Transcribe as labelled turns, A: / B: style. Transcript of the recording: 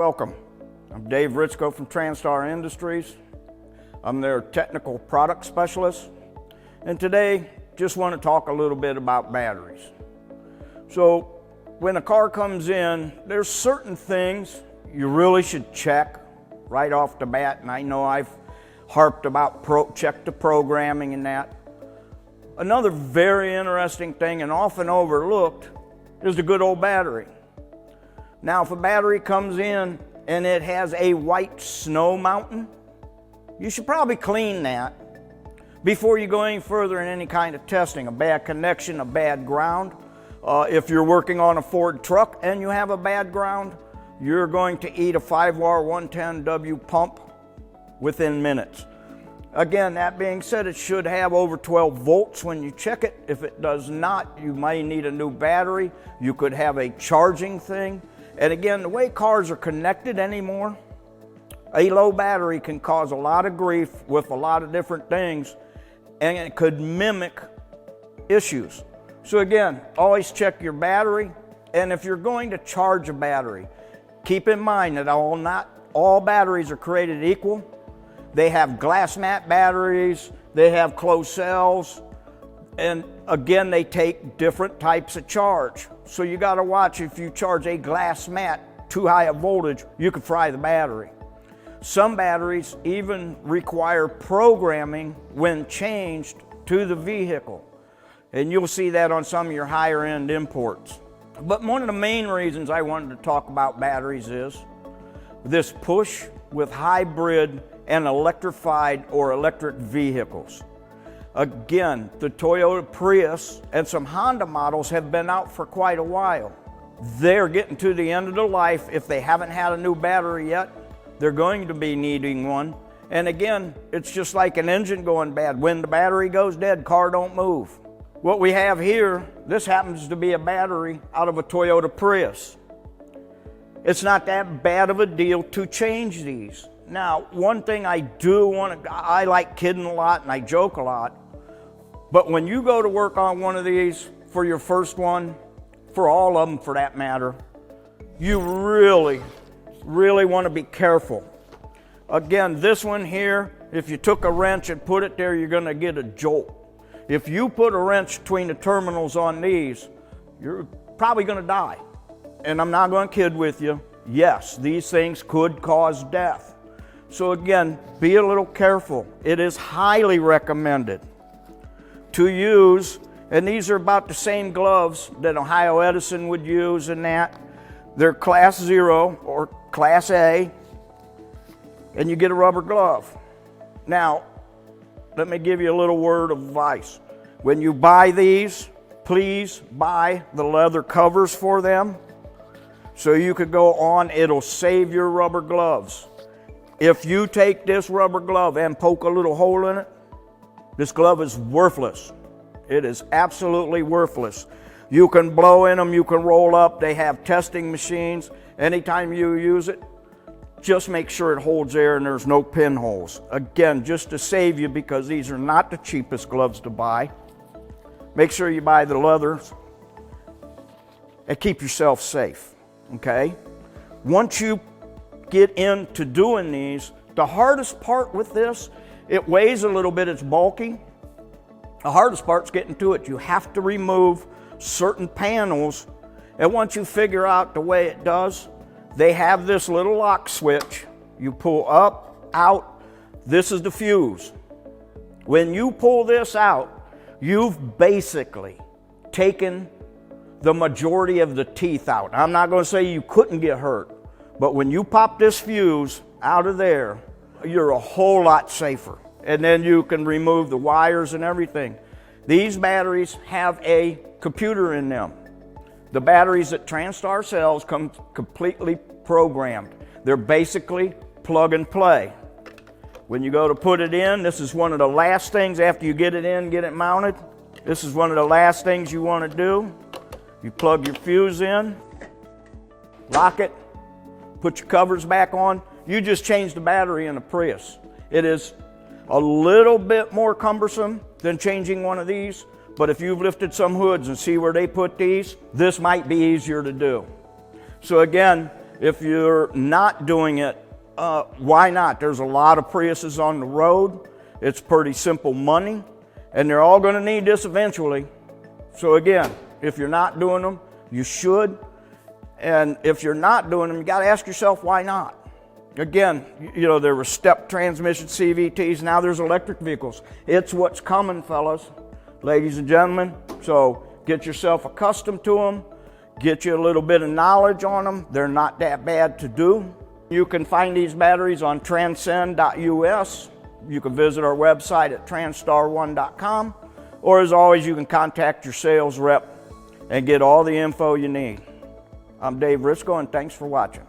A: Welcome. I'm Dave Ritzko from Transtar Industries. I'm their technical product specialist. And today, just want to talk a little bit about batteries. So when a car comes in, there's certain things you really should check right off the bat. And I know I've harped about check the programming and that. Another very interesting thing and often overlooked is the good old battery. Now, if a battery comes in and it has a white snow mountain, you should probably clean that before you go any further in any kind of testing. A bad connection, a bad ground. If you're working on a Ford truck and you have a bad ground, you're going to eat a 5-war 110W pump within minutes. Again, that being said, it should have over 12 volts when you check it. If it does not, you may need a new battery. You could have a charging thing. And again, the way cars are connected anymore, a low battery can cause a lot of grief with a lot of different things, and it could mimic issues. So again, always check your battery, and if you're going to charge a battery, keep in mind that not all batteries are created equal. They have glass mat batteries, they have closed cells, and again, they take different types of charge. So you got to watch, if you charge a glass mat too high a voltage, you could fry the battery. Some batteries even require programming when changed to the vehicle. And you'll see that on some of your higher end imports. But one of the main reasons I wanted to talk about batteries is this push with hybrid and electrified or electric vehicles. Again, the Toyota Prius and some Honda models have been out for quite a while. They're getting to the end of their life. If they haven't had a new battery yet, they're going to be needing one. And again, it's just like an engine going bad. When the battery goes dead, car don't move. What we have here, this happens to be a battery out of a Toyota Prius. It's not that bad of a deal to change these. Now, one thing I like kidding a lot and I joke a lot, but when you go to work on one of these for your first one, for all of them for that matter, you really want to be careful. Again, this one here, if you took a wrench and put it there, you're going to get a jolt. If you put a wrench between the terminals on these, you're probably going to die. And I'm not going to kid with you. Yes, these things could cause death. So again, be a little careful. It is highly recommended to use, and these are about the same gloves that Ohio Edison would use and that. They're class 0 or class A, and you get a rubber glove. Now, let me give you a little word of advice. When you buy these, please buy the leather covers for them so you could go on. It'll save your rubber gloves. If you take this rubber glove and poke a little hole in it, this glove is worthless. It is absolutely worthless. You can blow in them, you can roll up. They have testing machines. Anytime you use it, just make sure it holds air and there's no pinholes. Again, just to save you, because these are not the cheapest gloves to buy. Make sure you buy the leathers and keep yourself safe, okay? Once you get into doing these, the hardest part with this, it weighs a little bit, it's bulky. The hardest part's getting to it. You have to remove certain panels, and once you figure out the way it does, they have this little lock switch. You pull up, out, this is the fuse. When you pull this out, you've basically taken the majority of the teeth out. I'm not going to say you couldn't get hurt, but when you pop this fuse out of there, you're a whole lot safer. And then you can remove the wires and everything. These batteries have a computer in them. The batteries that Transtar sells come completely programmed. They're basically plug and play. When you go to put it in, this is one of the last things after you get it in, get it mounted. This is one of the last things you want to do. You plug your fuse in, lock it, put your covers back on. You just changed the battery in a Prius. It is a little bit more cumbersome than changing one of these, but if you've lifted some hoods and see where they put these, this might be easier to do. So again, If you're not doing it, why not? There's a lot of Priuses on the road. It's pretty simple money, and they're all going to need this eventually. So again, if you're not doing them, you should. And if you're not doing them, you got to ask yourself, why not? Again, you know, there were step transmission CVTs, now there's electric vehicles. It's what's coming, fellas, ladies and gentlemen. So get yourself accustomed to them, get you a little bit of knowledge on them. They're not that bad to do. You can find these batteries on transcend.us. You can visit our website at transtar1.com, or as always, you can contact your sales rep and get all the info you need. I'm Dave Risco, and thanks for watching.